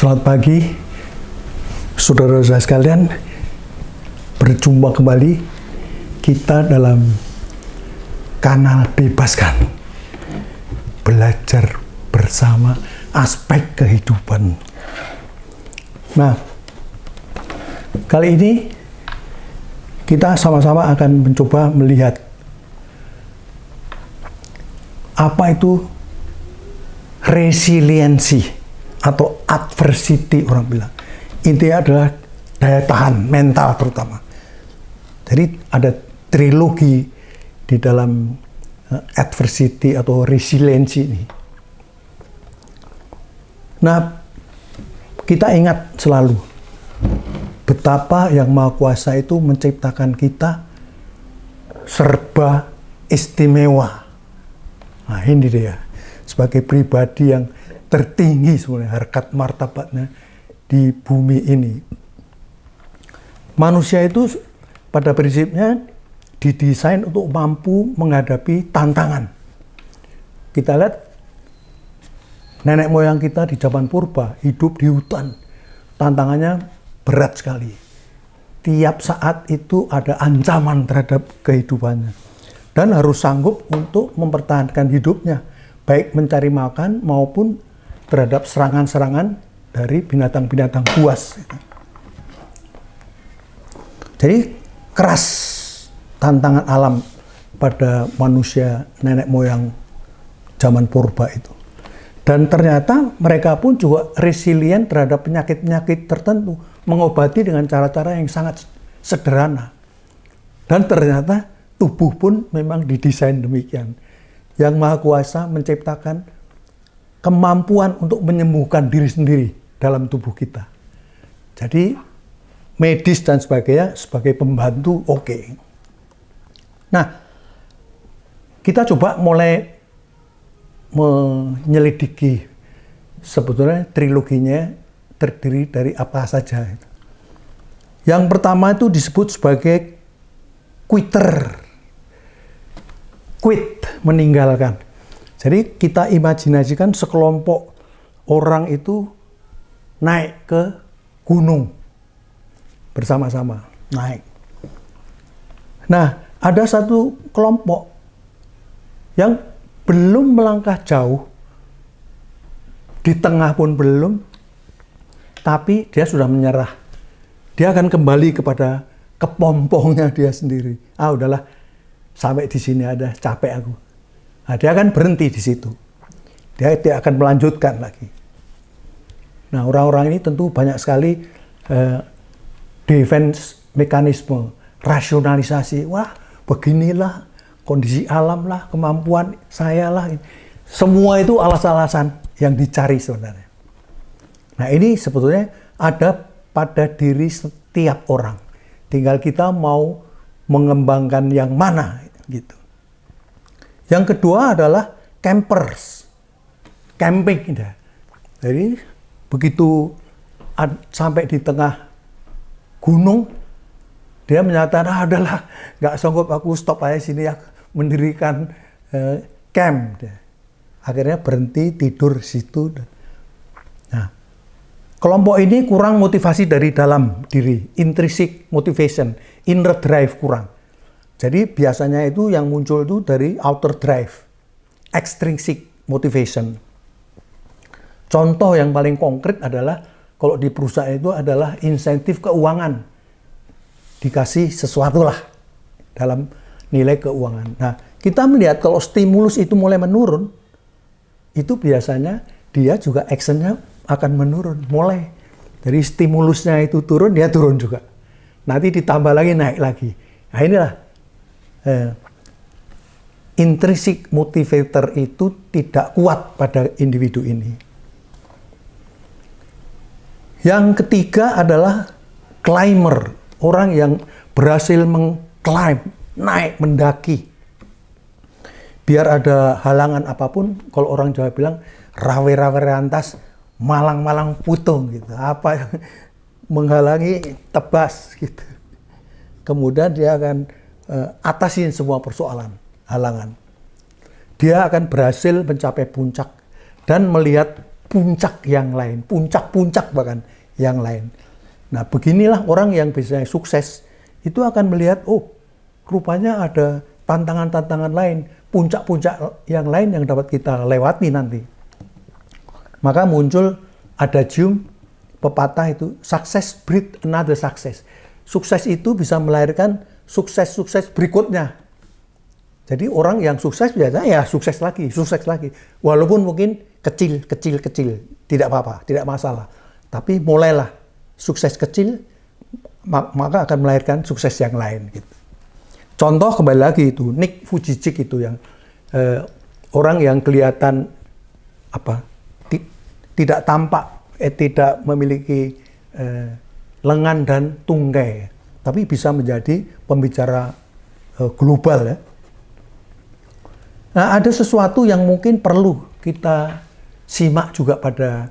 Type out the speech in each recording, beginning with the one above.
Selamat pagi, saudara-saudara sekalian. Berjumpa kembali kita dalam kanal Bebaskan. Belajar bersama aspek kehidupan. Nah, kali ini kita sama-sama akan mencoba melihat apa itu resiliensi atau adversity, orang bilang. Intinya adalah daya tahan mental terutama. Jadi ada trilogi di dalam adversity atau resiliensi ini. Nah, kita ingat selalu betapa Yang Maha Kuasa itu menciptakan kita serba istimewa. Nah, ini dia, sebagai pribadi yang tertinggi sebenarnya harkat martabatnya di bumi ini. Manusia itu pada prinsipnya didesain untuk mampu menghadapi tantangan. Kita lihat nenek moyang kita di zaman purba hidup di hutan, tantangannya berat sekali. Tiap saat itu ada ancaman terhadap kehidupannya dan harus sanggup untuk mempertahankan hidupnya, baik mencari makan maupun terhadap serangan-serangan dari binatang-binatang buas. Jadi keras tantangan alam pada manusia nenek moyang zaman purba itu. Dan ternyata mereka pun juga resilient terhadap penyakit-penyakit tertentu, mengobati dengan cara-cara yang sangat sederhana. Dan ternyata tubuh pun memang didesain demikian. Yang Maha Kuasa menciptakan kemampuan untuk menyembuhkan diri sendiri dalam tubuh kita. Jadi medis dan sebagainya sebagai pembantu oke. Nah, kita coba mulai menyelidiki sebetulnya triloginya terdiri dari apa saja. Yang pertama itu disebut sebagai quitter. Quit, meninggalkan. Jadi kita imajinasikan sekelompok orang itu naik ke gunung bersama-sama, naik. Nah, ada satu kelompok yang belum melangkah jauh, di tengah pun belum, tapi dia sudah menyerah. Dia akan kembali kepada kepompongnya dia sendiri. Ah, udahlah, sampai di sini ada, capek aku. Nah, dia akan berhenti di situ. Dia tidak akan melanjutkan lagi. Nah, orang-orang ini tentu banyak sekali defense mekanisme, rasionalisasi. Wah, beginilah kondisi alam lah, kemampuan saya lah. Semua itu alas-alasan yang dicari sebenarnya. Nah, ini sebetulnya ada pada diri setiap orang. Tinggal kita mau mengembangkan yang mana gitu. Yang kedua adalah campers, camping. Jadi begitu sampai di tengah gunung, dia menyatakan, adalah nggak sanggup, aku stop aja sini ya, mendirikan camp. Akhirnya berhenti tidur situ. Nah, kelompok ini kurang motivasi dari dalam diri, intrinsic motivation, inner drive kurang. Jadi biasanya itu yang muncul itu dari outer drive, extrinsic motivation. Contoh yang paling konkret adalah kalau di perusahaan itu adalah insentif keuangan. Dikasih sesuatu lah dalam nilai keuangan. Nah, kita melihat kalau stimulus itu mulai menurun, itu biasanya dia juga actionnya akan menurun. Mulai dari stimulusnya itu turun, dia turun juga. Nanti ditambah lagi, naik lagi. Nah, inilah intrinsic motivator itu tidak kuat pada individu ini. Yang ketiga adalah climber, orang yang berhasil mengclimb, naik, mendaki. Biar ada halangan apapun, kalau orang Jawa bilang rawe-rawe rantas, malang-malang putung gitu. Apa yang menghalangi tebas gitu. Kemudian dia akan atasin semua persoalan, halangan. Dia akan berhasil mencapai puncak dan melihat puncak yang lain, puncak-puncak bahkan yang lain. Nah, beginilah orang yang biasanya sukses itu akan melihat, oh, rupanya ada tantangan-tantangan lain, puncak-puncak yang lain yang dapat kita lewati nanti. Maka muncul adagium pepatah itu, success breed another success. Sukses itu bisa melahirkan sukses-sukses berikutnya. Jadi orang yang sukses biasanya ya sukses lagi. Walaupun mungkin kecil, tidak apa-apa, tidak masalah. Tapi mulailah sukses kecil, maka akan melahirkan sukses yang lain. Gitu. Contoh kembali lagi itu, Nick Vujicic itu yang orang yang kelihatan tidak tampak, tidak memiliki lengan dan tungkai, tapi bisa menjadi pembicara global ya. Nah, ada sesuatu yang mungkin perlu kita simak juga pada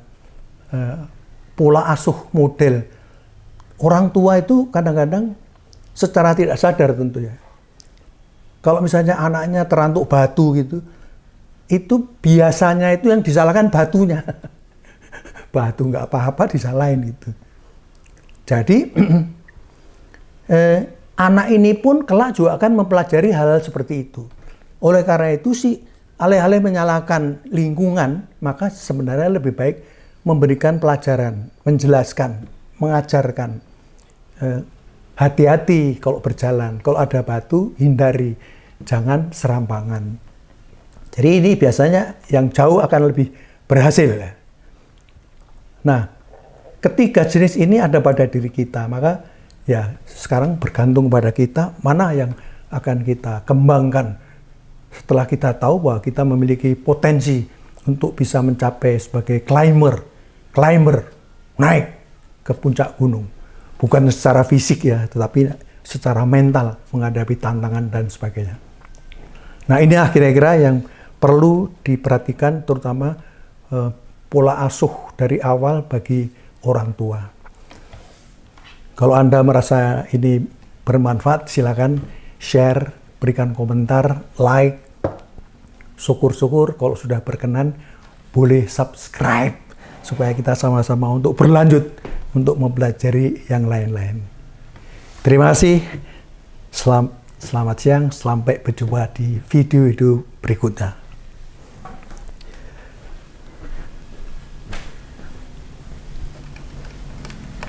pola asuh model. Orang tua itu kadang-kadang secara tidak sadar tentunya. Kalau misalnya anaknya terantuk batu gitu, itu biasanya itu yang disalahkan batunya. Batu nggak apa-apa disalahin gitu. Jadi anak ini pun kelak juga akan mempelajari hal-hal seperti itu. Oleh karena itu sih, alih-alih menyalahkan lingkungan, maka sebenarnya lebih baik memberikan pelajaran, menjelaskan, mengajarkan. Hati-hati kalau berjalan, kalau ada batu, hindari, jangan serampangan. Jadi ini biasanya yang jauh akan lebih berhasil. Nah, ketiga jenis ini ada pada diri kita, maka ya sekarang bergantung pada kita, mana yang akan kita kembangkan. Setelah kita tahu bahwa kita memiliki potensi untuk bisa mencapai sebagai climber, naik ke puncak gunung. Bukan secara fisik ya, tetapi secara mental menghadapi tantangan dan sebagainya. Nah, ini kira-kira yang perlu diperhatikan, terutama pola asuh dari awal bagi orang tua. Kalau Anda merasa ini bermanfaat, silakan share, berikan komentar, like. Syukur-syukur kalau sudah berkenan boleh subscribe supaya kita sama-sama untuk berlanjut untuk mempelajari yang lain-lain. Terima kasih. Selamat siang, sampai berjumpa di video berikutnya.